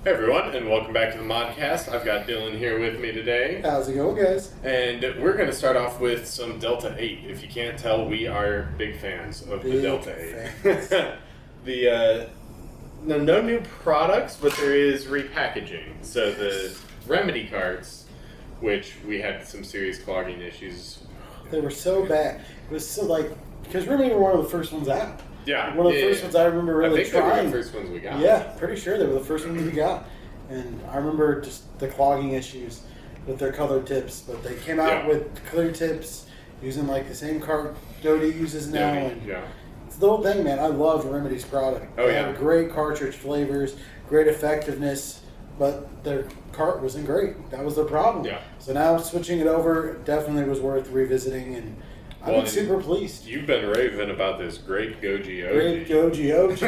Hey everyone, and welcome back to the Modcast. I've got Dylan here with me today. How's it going, guys? And we're going to start off with some Delta 8. If you can't tell, we are big fans of the Delta 8. No new products, but there is repackaging. So the Remedy carts, which we had some serious clogging issues. They were so bad. It was so because Remedy were one of the first ones out. Yeah. One of the first ones I remember really trying. They were the first ones we got. Yeah, pretty sure they were the first ones we got. And I remember just the clogging issues with their colored tips. But they came out with clear tips using the same cart Dodie uses now. It's the whole thing, man. I love Remedy's product. They have great cartridge flavors, great effectiveness, but their cart wasn't great. That was the problem. Yeah. So now switching it over definitely was worth revisiting, and I'm super pleased. You've been raving about this Grape Goji OG. Grape Goji OG.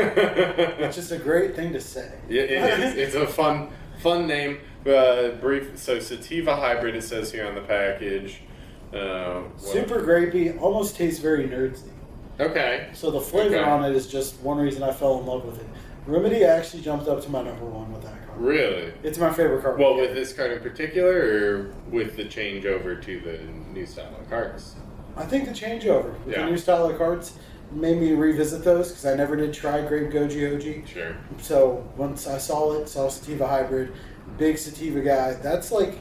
It's just a great thing to say. Yeah, it's a fun name. Brief. So sativa hybrid, it says here on the package. Super grapey, almost tastes very nerdsy. Okay. So the flavor on it is just one reason I fell in love with it. Remedy actually jumped up to my number one with that card. Really? It's my favorite card. Well, with this card in particular, or with the changeover to the new style of cards? I think the changeover with the new style of cards made me revisit those because I never did try Grape Goji OG. Sure. So once I saw sativa hybrid, big sativa guy. That's one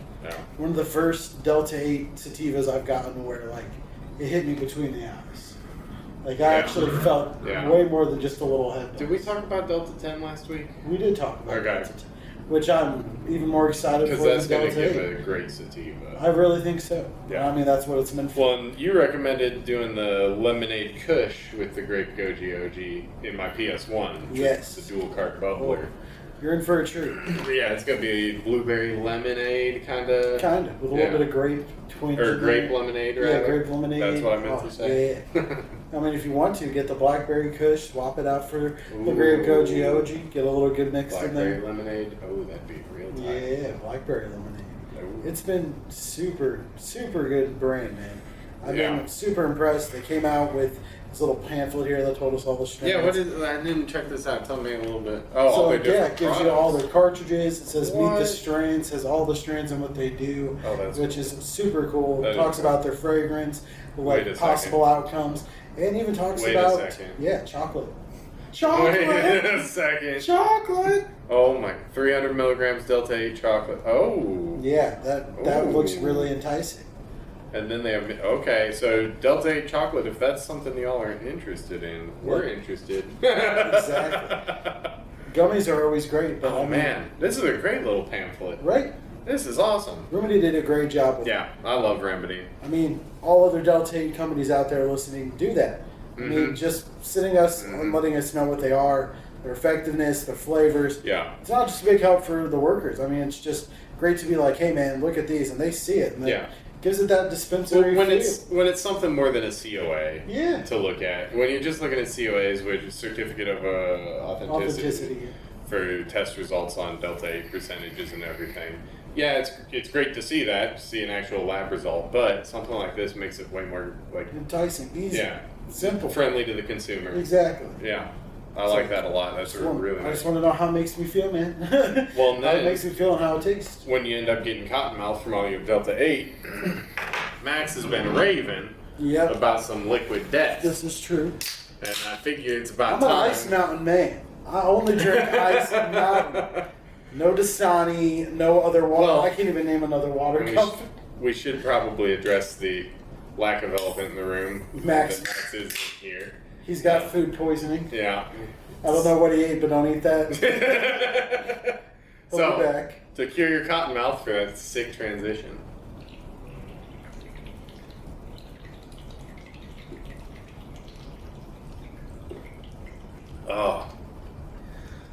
of the first Delta 8 sativas I've gotten where it hit me between the eyes. I actually felt way more than just a little head. Did we talk about Delta 10 last week? We did talk about Delta 10. Which I'm even more excited for. Because that's going to give a great sativa. I really think so. Yeah. I mean, that's what it's meant for. Well, and you recommended doing the Lemonade Kush with the Grape Goji OG in my PS1. Yes. The dual cart bubbler. You're in for a treat. Yeah, it's going to be blueberry lemonade, kind of. Kind of, with a little bit of grape twinge. Or grape lemonade, rather. Yeah, grape lemonade. That's what I meant to say. Yeah. I mean, if you want to, get the blackberry kush, swap it out for the Grape Goji OG, get a little good mix in there. Blackberry lemonade, oh, that'd be real tight. Yeah, blackberry lemonade. Ooh. It's been super, super good brand, man. I've been super impressed. They came out with this little pamphlet here that told us all the strands. Yeah, I didn't check this out. Tell me a little bit. Oh, so all their different it gives products. you all their cartridges. It says meet the strands, says all the strands and what they do, which is super cool. It talks about their fragrance, possible outcomes, and even talks about chocolate. Chocolate. Wait a second. Chocolate. Oh my! 300 milligrams Delta 8 chocolate. Oh. Yeah, that looks really enticing. And then they have so Delta 8 chocolate. If that's something y'all are interested in, we're interested. Exactly. Gummies are always great, but man, this is a great little pamphlet. Right. This is awesome. Remedy did a great job with it. Yeah, I love Remedy. I mean, all other Delta 8 companies out there listening do that. I mean, just sitting us and letting us know what they are, their effectiveness, their flavors. Yeah. It's not just a big help for the workers. I mean, it's just great to be like, hey, man, look at these, and they see it. And it gives it that dispensary when feel. it's something more than a COA to look at. When you're just looking at COAs, which is certificate of authenticity for test results on Delta 8 percentages and everything. Yeah, it's great to see an actual lab result, but something like this makes it way more enticing, easy, simple, friendly to the consumer. Exactly. Yeah, I like that a lot. That's really nice. I just want to know how it makes me feel, man. Well, and then, how it makes me feel and how it tastes. When you end up getting cotton mouth from all your Delta 8, Max has been raving about some liquid death. This is true. And I figure it's about time. I'm an Ice Mountain man. I only drink Ice Mountain. No Dasani, no other water. Well, I can't even name another water company. We should probably address the lack of elephant in the room. Max is here. He's got food poisoning. Yeah. I don't know what he ate, but don't eat that. So, be back. To cure your cotton mouth for that sick transition. Oh.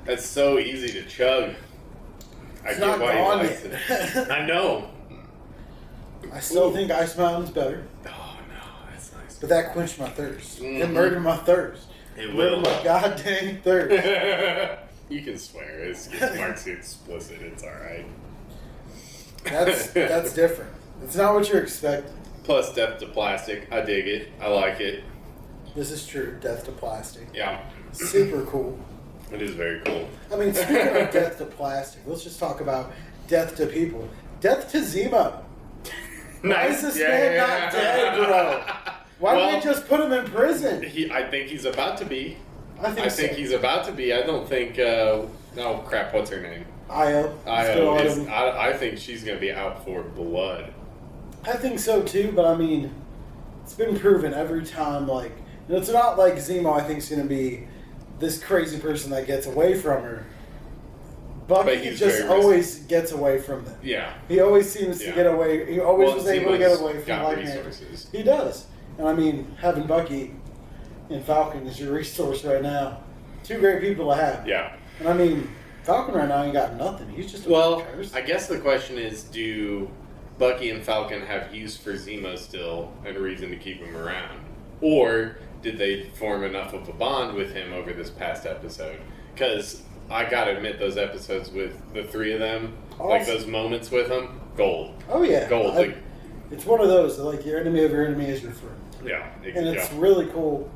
That's so easy to chug. I get why he likes it. I know. I still think Ice Mountain's better. Oh no, that's nice. But that quenched my thirst. It murdered my thirst. It will. My goddamn thirst. You can swear. It's marks explicit. It's all right. That's different. It's not what you're expecting. Plus, death to plastic. I dig it. I like it. This is true. Death to plastic. Yeah. Super cool. It is very cool. I mean, speaking of death to plastic, let's just talk about death to people. Death to Zemo. Why is this man not dead, bro? Why didn't they just put him in prison? I think he's about to be. I think he's about to be. I don't think... oh, crap. What's her name? Io. I think she's going to be out for blood. I think so, too. But, I mean, it's been proven every time. Like, it's not like Zemo, I think, is going to be this crazy person that gets away from her. Bucky just always gets away from them. Yeah. He always seems to get away. He always was able to get away from resources. He does. And I mean, having Bucky and Falcon is your resource right now. Two great people to have. Yeah. And I mean, Falcon right now ain't got nothing. He's just a person. I guess the question is, do Bucky and Falcon have use for Zemo still and a reason to keep him around? Or did they form enough of a bond with him over this past episode? Because I gotta admit, those episodes with the three of them, like those moments with them, gold. Oh yeah, gold. It's one of those, like your enemy of your enemy is your friend. Yeah, and it's really cool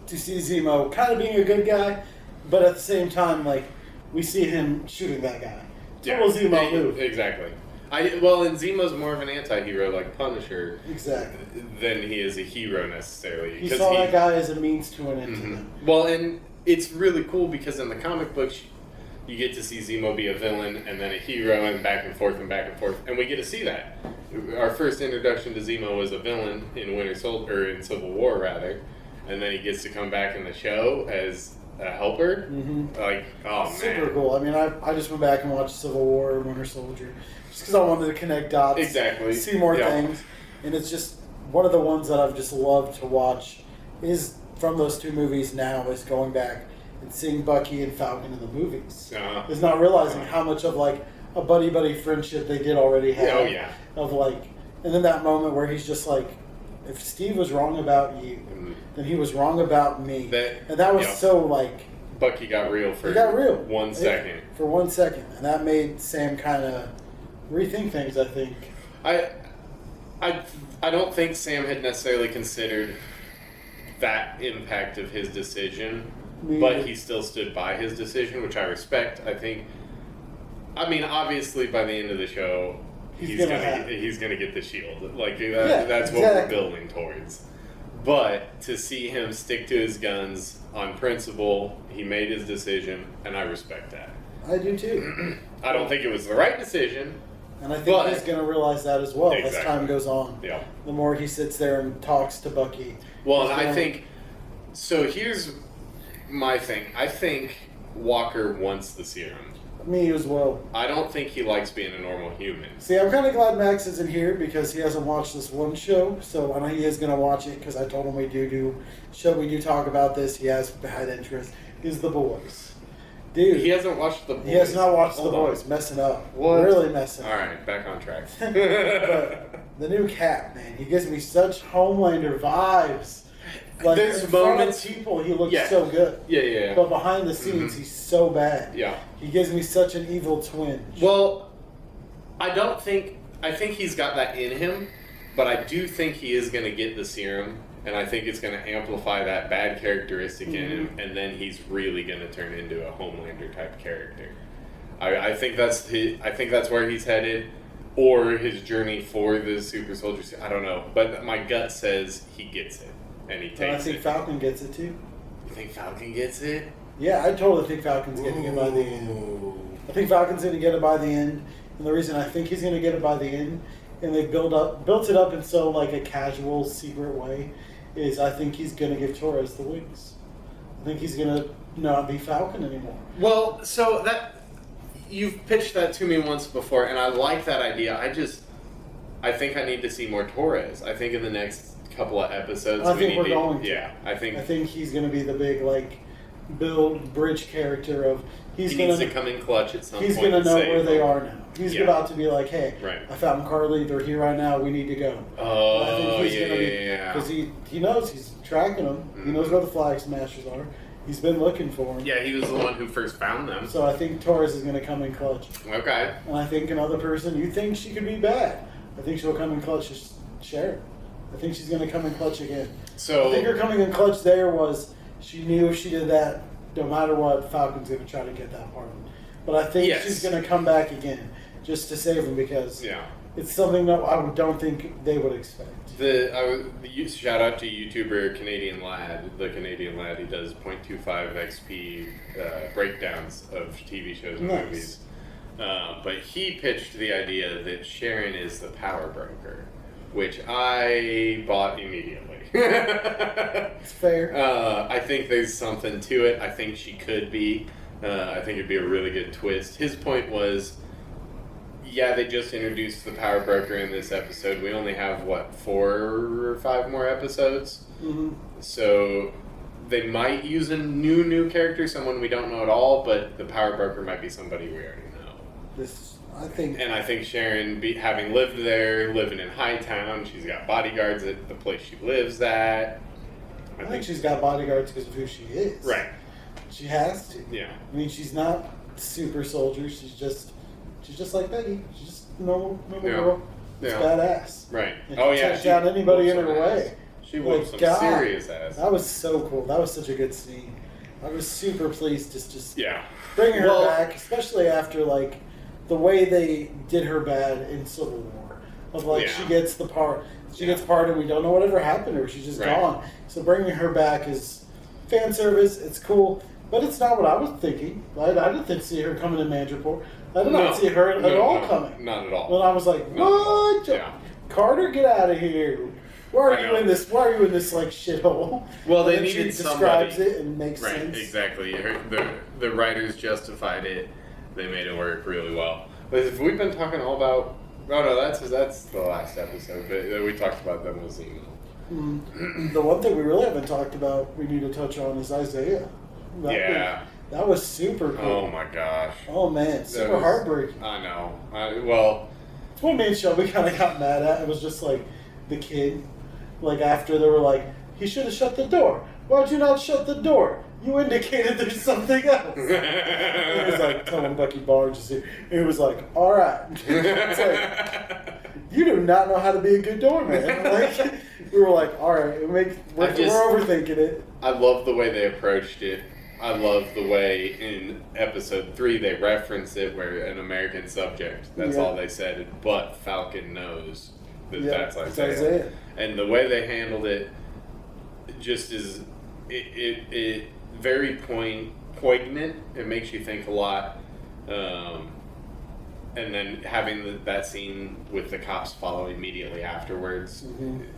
to see Zemo kind of being a good guy, but at the same time, like we see him shooting that guy. Total Zemo move. Exactly. And Zemo's more of an anti-hero, like Punisher, than he is a hero necessarily. He saw that guy as a means to an end to him. Well, and it's really cool because in the comic books, you get to see Zemo be a villain and then a hero and back and forth, and we get to see that. Our first introduction to Zemo was a villain in in Civil War, rather, and then he gets to come back in the show as a helper. Like, oh man, super cool. I mean, I just went back and watched Civil War and Winter Soldier just because I wanted to connect dots, see more things, and it's just one of the ones that I've just loved to watch is from those two movies. Now is going back and seeing Bucky and Falcon in the movies. Is not realizing how much of like a buddy friendship they did already have. Of like, and then that moment where he's just like, if Steve was wrong about you, then he was wrong about me. And that was so like... Bucky got real for 1 second. For 1 second. And that made Sam kind of rethink things, I think. I don't think Sam had necessarily considered that impact of his decision, but he still stood by his decision, which I respect. I mean, obviously by the end of the show, he's gonna get the shield. Like that's what we're building towards. But to see him stick to his guns on principle, he made his decision, and I respect that. I do too. I don't think it was the right decision. And I think he's going to realize that as well as time goes on. Yeah. The more he sits there and talks to Bucky. Well, and I think... So here's my thing. I think Walker wants the serum. Me as well. I don't think he likes being a normal human. See, I'm kind of glad Max isn't here because he hasn't watched this one show. So I know he is going to watch it because I told him we do talk about this. He has had interest. Is The Boys. Dude, he hasn't watched The Boys. He has not watched The Boys. Messing up. What? Really messing up. All right, back on track. But the new Cap, man, he gives me such Homelander vibes. Like, there's in moments front of people, he looks so good. Yeah. But behind the scenes, he's so bad. Yeah. He gives me such an evil twinge. Well, I think he's got that in him, but I do think he is going to get the serum. And I think it's going to amplify that bad characteristic in him, and then he's really going to turn into a Homelander type character. I think that's where he's headed, or his journey for the Super Soldier. I don't know, but my gut says he gets it, and he takes it. I think Falcon gets it too. You think Falcon gets it? Yeah, I totally think Falcon's getting it by the end. I think Falcon's going to get it by the end, and the reason I think he's going to get it by the end, and they built it up in so like a casual, secret way, is I think he's going to give Torres the wings. I think he's going to not be Falcon anymore. Well, so that you've pitched that to me once before, and I like that idea. I think I need to see more Torres. I think in the next couple of episodes, I think we're going to. Yeah, I think he's going to be the big build bridge character of he needs to come in clutch at some point. He's going to know where they are now. He's about to be like, hey, right. I found Carly. They're here right now. We need to go. Oh, I think he's going to be, because he knows he's tracking them. He knows where the Flag Smashers are. He's been looking for them. Yeah, he was the one who first found them. So I think Torres is going to come in clutch. Okay. And I think another person, you think she could be bad. I think she'll come in clutch as Sharon. I think she's going to come in clutch again. So I think her coming in clutch there was she knew if she did that no matter what, Falcon's going to try to get that pardon. But I think she's going to come back again just to save him because it's something that I don't think they would expect. Shout out to YouTuber Canadian Lad. The Canadian Lad, he does 0.25 XP breakdowns of TV shows and movies. But he pitched the idea that Sharon is the power broker, which I bought immediately. It's fair. I think there's something to it. I think she could be. I think it'd be a really good twist. His point was, they just introduced the power broker in this episode. We only have, 4 or 5 more episodes? Mm-hmm. So they might use a new character, someone we don't know at all, but the power broker might be somebody we already know. I think Sharon, having lived there, living in Hightown, she's got bodyguards at the place she lives at. I think she's got bodyguards because of who she is. Right. She has to. Yeah. I mean, she's not super soldier. She's just like Peggy. She's just a normal girl. She's badass. Right. And she down anybody in her way. She whooped some serious ass. That was so cool. That was such a good scene. I was super pleased to just bring her back, especially after the way they did her bad in Civil War. Of she gets the part, and we don't know whatever happened to her. She's just gone. So bringing her back is fan service. It's cool, but it's not what I was thinking. I didn't see her coming in Mandrapore. I did not see her at all coming. Not at all. When I was like, what? Yeah. Carter, get out of here. Why are you in this shithole? Well, they needed somebody. Describes it and makes sense. Right, exactly. The writers justified it. They made it work really well. But if we've been talking all about... Oh, no, that's the last episode. But we talked about them with Zemo. The one thing we really haven't talked about, we need to touch on, is Isaiah. That was super cool. Oh, my gosh. Oh, man. Super heartbreaking. I know. It's what me and Shelby kind of got mad at. It was just the kid. After they were he should have shut the door. Why'd you not shut the door? You indicated there's something else. He was telling Bucky Barnes is here. He was all right. It's you do not know how to be a good doorman. We were all right, we're overthinking it. I love the way they approached it. I love the way in episode 3 they reference it where an American subject, that's all they said, but Falcon knows that that's Isaiah. And the way they handled it just is it very poignant. It makes you think a lot. And then having that scene with the cops follow immediately afterwards,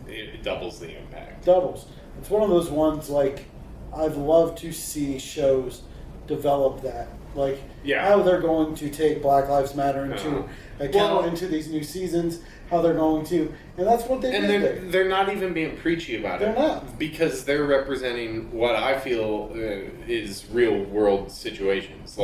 it doubles the impact. It's one of those ones I'd love to see shows develop that. How they're going to take Black Lives Matter into account into these new seasons, how they're going to, and that's what they did. And they're not even being preachy about it. They're not. Because they're representing what I feel is real world situations.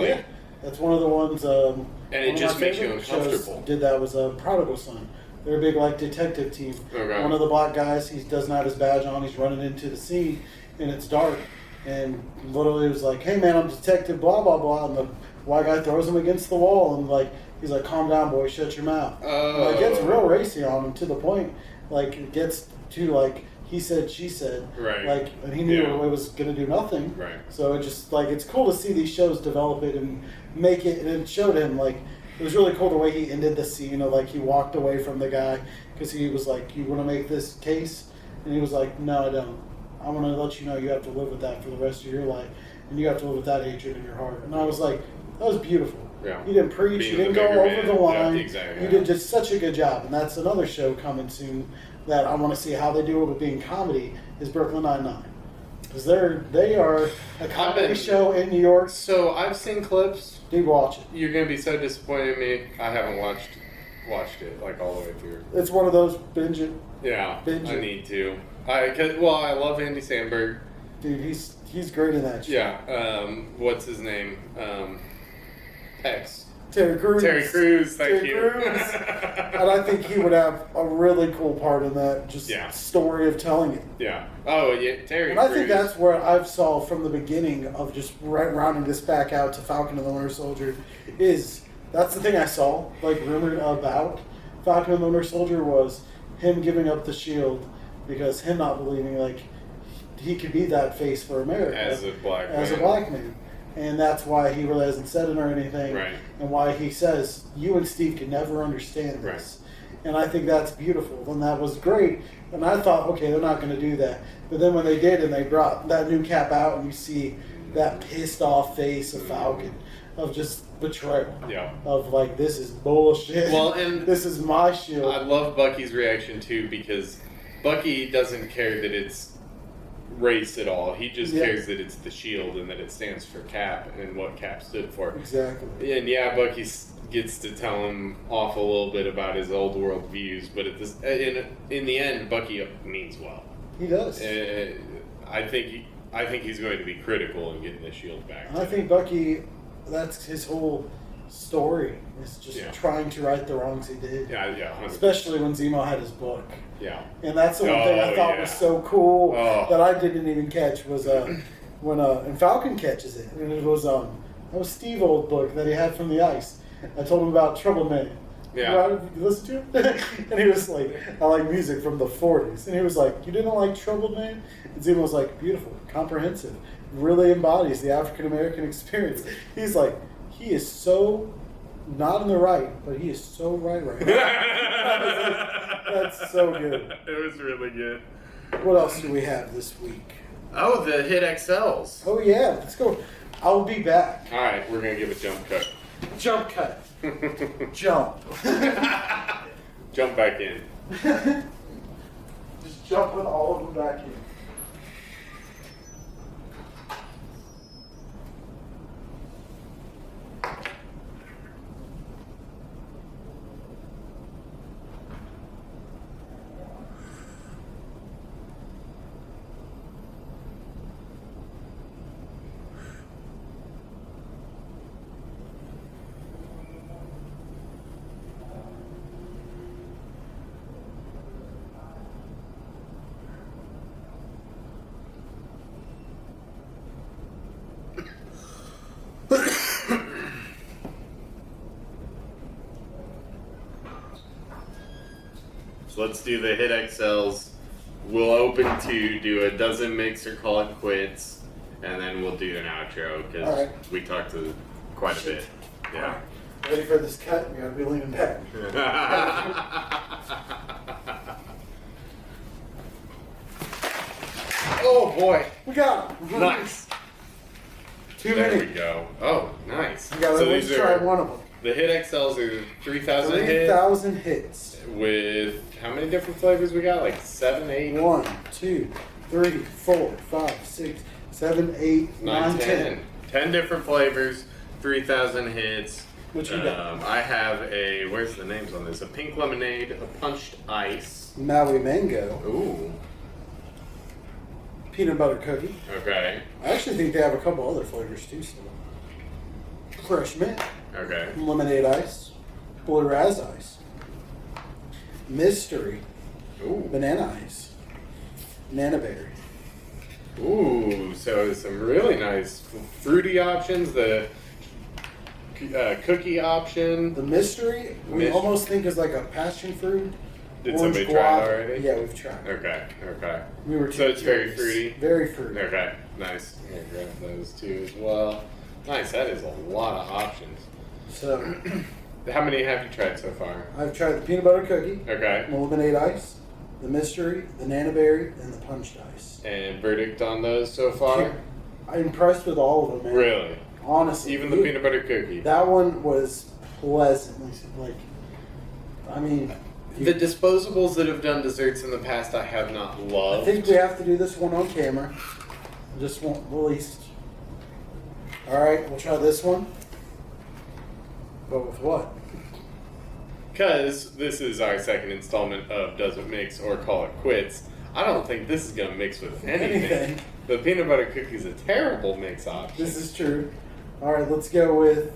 That's one of the ones. And it just makes you uncomfortable. Did that was a Prodigal Son. They're a big detective team. Okay. One of the black guys, he doesn't have his badge on. He's running into the scene, and it's dark. And literally was "Hey man, I'm detective blah blah blah," and the white guy throws him against the wall, and he's "Calm down, boy, shut your mouth." It gets real racy on him to the point, it gets to he said, she said, right? And he knew it was gonna do nothing, right? So it just it's cool to see these shows develop it and make it, and it showed him it was really cool the way he ended the scene of he walked away from the guy because he was "You want to make this case?" And he was "No, I don't. I want to let you know you have to live with that for the rest of your life, and you have to live with that hatred in your heart." And I was that was beautiful. Yeah. You didn't preach, you didn't go over the line. Yeah, exactly. You did just such a good job, and that's another show coming soon that I want to see how they do it with being comedy is Brooklyn Nine-Nine. Because they are a comedy show in New York. So I've seen clips. Dude, watch it. You're going to be so disappointed in me. I haven't watched it all the way through. It's one of those binge it. Yeah, binge I it. need to. I love Andy Samberg. Dude, he's great in that show. Yeah. What's his name? Tex. Terry Crews. Thank you. And I think he would have a really cool part in that story of telling it. Yeah. Oh, yeah, Terry And I think that's where I saw from the beginning of just rounding this back out to Falcon and the Winter Soldier that's the thing I saw, rumored about Falcon and the Winter Soldier was him giving up the shield because him not believing he could be that face for America as a black man. and that's why he really hasn't said it or anything, Right. and why he says you and Steve can never understand this. And I think that's beautiful, and that was great. And I thought, okay, they're not going to do that. But then when they did, and they brought that new cap out, and you see that pissed off face of Falcon, of just betrayal, of like, this is bullshit. Well, and this is my shield. I love Bucky's reaction too, because Bucky doesn't care that it's race at all. He just cares that it's the shield and that it stands for Cap and what Cap stood for. Exactly. And yeah, Bucky gets to tell him off a little bit about his old world views, but at this, in the end, Bucky means well. He does. I think he's going to be critical in getting the shield back. I think Bucky, that's his whole story, is just trying to right the wrongs he did. Yeah, 100%. Especially when Zemo had his book. Yeah. And that's the one thing I thought was so cool that I didn't even catch was when and Falcon catches it. And it was that was Steve's old book that he had from the ice. I told him about Trouble Man. Yeah. You listen to him? And he was like, I like music from the 40s. And he was like, you didn't like Trouble Man? And Zemo was like, beautiful, comprehensive, really embodies the African American experience. He's like, he is so not in the right, but he is so right now. That's so good. It was really good. What else do we have this week? Oh, the Hit XLs. Oh, yeah. Let's go. I'll be back. All right, we're going to give a jump cut. Jump cut. Jump. Jump back in. Just jump with all of them back in. So let's do the Hit XLs. We'll open to do a dozen mix or call it quits, and then we'll do an outro because we talked to quite a bit. Yeah. Ready for this cut? You gotta be leaning back. Oh boy. We got him. Nice. Too There many. we go. Oh, nice. You gotta So at least try one of them. The Hit XLs are 3,000 hits. 3,000 hits. With how many different flavors we got? Like 7, 8? 1, 2, 3, 4, 5, 6, 7, 8, 9, 10. 10 different flavors, 3,000 hits. What you got? I have where's the names on this? A pink lemonade, a punched ice. Maui mango. Ooh. Peanut butter cookie. Okay. I actually think they have a couple other flavors too. So. Fresh mint. Okay. Lemonade ice. Blue raz ice. Mystery. Ooh. Banana ice. Nana berry. Ooh, so some really nice fruity options. The cookie option. The mystery, we almost think is like a passion fruit. Did somebody try it already? Yeah, we've tried. Okay. We were So it's very fruity? Very fruity. Okay, nice. I'm gonna grab those two as well. Nice, that is a lot of options. So, how many have you tried so far? I've tried the peanut butter cookie, Okay. the lemonade ice, the mystery, the nana berry, and the punched ice. And verdict on those so far? I'm impressed with all of them, man. Really? Honestly. Even the peanut butter cookie? That one was pleasant. Like, I mean... The Disposables that have done desserts in the past I have not loved. I think we have to do this one on camera. Just won't released. Alright, we'll try this one. But with what? Because this is our second installment of Does It Mix or Call It Quits. I don't think this is going to mix with anything. The peanut butter cookie is a terrible mix option. This is true. Alright, let's go with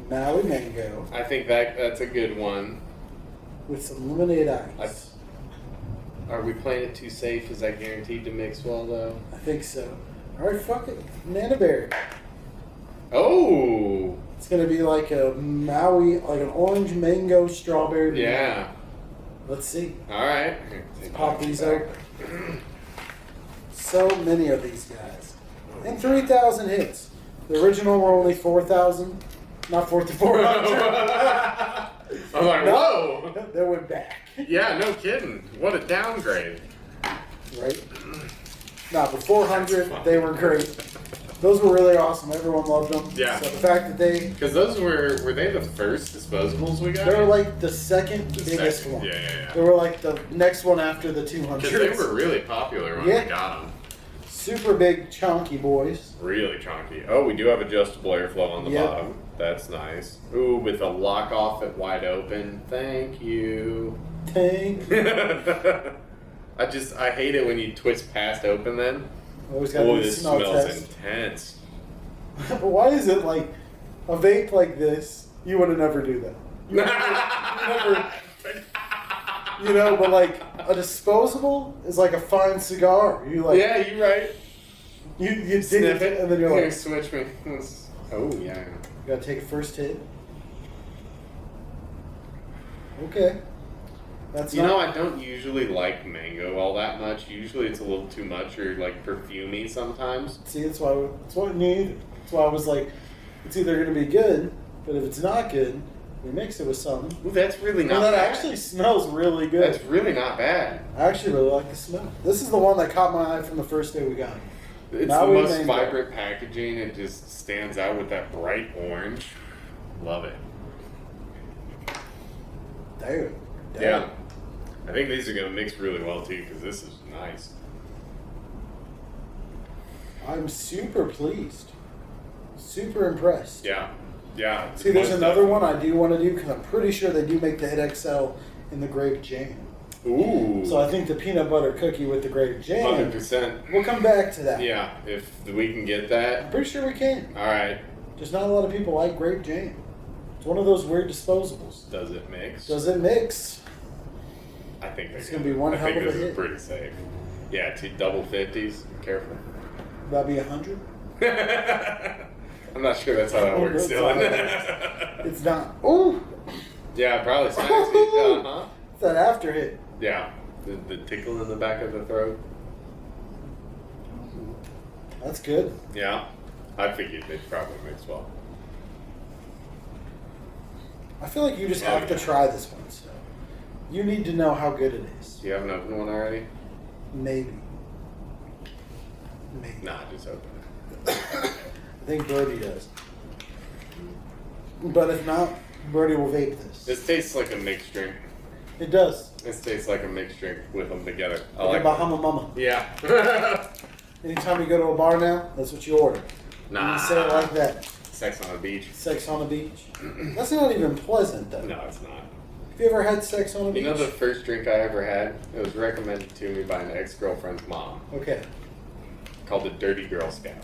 Maui mango. I think that's a good one. With some lemonade ice. Are we playing it too safe? Is that guaranteed to mix well, though? I think so. Alright, fuck it. Nana berry. Oh! It's gonna be like a Maui, like an orange mango strawberry. Yeah. Let's see. Alright. Let's pop these open. So many of these guys. And 3,000 hits. The original were only 4,000, not 4,400. I'm like, whoa! They went back. Yeah, no kidding. What a downgrade. Right? Nah, but 400, they were great. Those were really awesome. Everyone loved them. Yeah. So the fact that they... Because those were they the first disposables we got? They were like the second biggest one. Yeah. They were like the next one after the 200. Because they were really popular when we got them. Super big, chunky boys. Really chunky. Oh, we do have adjustable airflow on the bottom. That's nice. Ooh, with a lock off it wide open. Thank you. Thank you. I hate it when you twist past open then. Always got Oh, to this smell smells test. intense. But why is it like a vape like this? You would never do that. You never, but like a disposable is like a fine cigar. You like, yeah, you're right. You dig Sniff it, and then you're here, like, switch me. Oh yeah. you gotta take a first hit. Okay. That's You know, I don't usually like mango all that much. Usually it's a little too much or like perfumey sometimes. See, that's what you need. That's why I was like, it's either gonna be good, but if it's not good, we mix it with something. Ooh, that's really not that bad. actually smells really good. That's really not bad. I actually really like the smell. This is the one that caught my eye from the first day we got it. It's Now the we most named vibrant packaging. It just stands out with that bright orange. Love it. Damn. Yeah. I think these are going to mix really well too because this is nice. I'm super pleased. Super impressed. Yeah. Yeah. See, there's another one I do want to do because I'm pretty sure they do make the Hit XL in the grape jam. Ooh. So I think the peanut butter cookie with the grape jam. 100%. We'll come back to that. Yeah. If we can get that. I'm pretty sure we can. All right. Just not a lot of people like grape jam. It's one of those weird disposables. Does it mix? Does it mix? I think It's gonna be one hell of a I think this hit. is pretty safe. Yeah, two double 50s. Careful. That'd be 100. I'm not sure that's how that works, Dylan. It's not. Oh, Yeah, probably smacks you. Uh-huh. it's that after hit. Yeah, the tickle in the back of the throat. That's good. Yeah, I figured it probably mixed well. I feel like you just have to try this one. So you need to know how good it is. Do you have an open one already? Maybe. Nah, just open it. I think Birdie does. But if not, Birdie will vape this. This tastes like a mixed drink. It does. This tastes like a mixed drink with them together. I Like like a Bahama Mama. Yeah. Anytime you go to a bar now, that's what you order. Nah. You say it like that. Sex on the beach. Sex on the beach. That's not even pleasant, though. No, it's not. Have you ever had sex on a beach? You know the first drink I ever had? It was recommended to me by an ex-girlfriend's mom. Okay. Called it Dirty Girl Scout.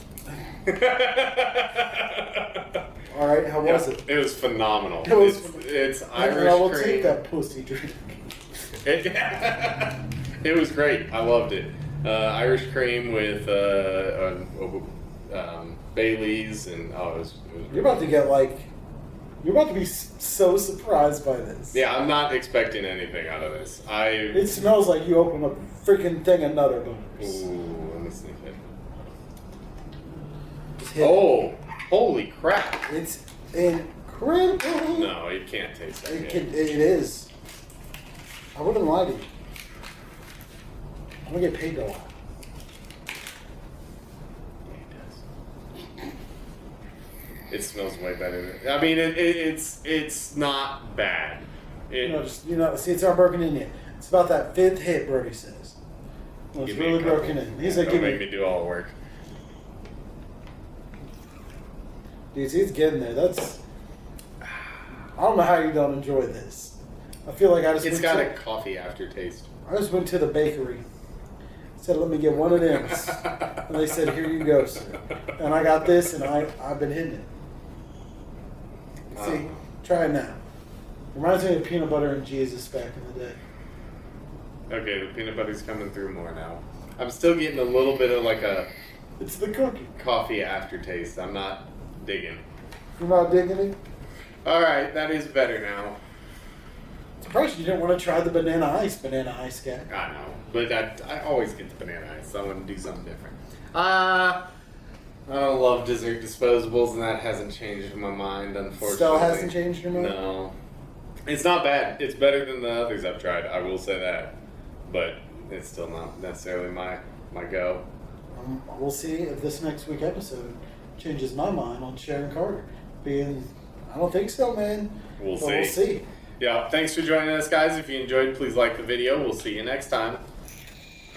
All right, how was it? It was phenomenal. It was it's I Irish will cream. take that pussy drink. It was great. I loved it. Irish cream with Bailey's and it was You're about to get you're about to be so surprised by this. Yeah, I'm not expecting anything out of this. It smells like you open a freaking thing of Nutter Butters. Ooh, let me sniff it. Just hit it. Oh, holy crap! It's incredible. No, it can't taste that good. It is. I wouldn't lie to you. I'm gonna get paid to lie. It smells way better. I mean, it's not bad. See, it's not broken in yet. It's about that fifth hit, Brody says. Well, it's Give me a really couple. broken in. He's like, Don't make me do all the work. Dude, see, it's getting there. I don't know how you don't enjoy this. I feel like It's got a coffee aftertaste. I just went to the bakery. Said, let me get one of them. And they said, here you go, sir. And I got this, and I've been hitting it. See, try it now. Reminds me of peanut butter and Jesus back in the day. Okay, the peanut butter's coming through more now. I'm still getting a little bit of like a It's the cookie. coffee aftertaste. I'm not digging. You're not digging it? Alright, that is better now. Surprised you didn't want to try the banana ice guy. I know. But I always get the banana ice, so I want to do something different. I don't love dessert disposables, and that hasn't changed my mind, unfortunately. Still hasn't changed your mind? No. It's not bad. It's better than the others I've tried, I will say that. But it's still not necessarily my go. We'll see if this next week episode changes my mind on Sharon Carter being. I don't think so, man. We'll We'll see. Yeah, thanks for joining us, guys. If you enjoyed, please like the video. We'll see you next time.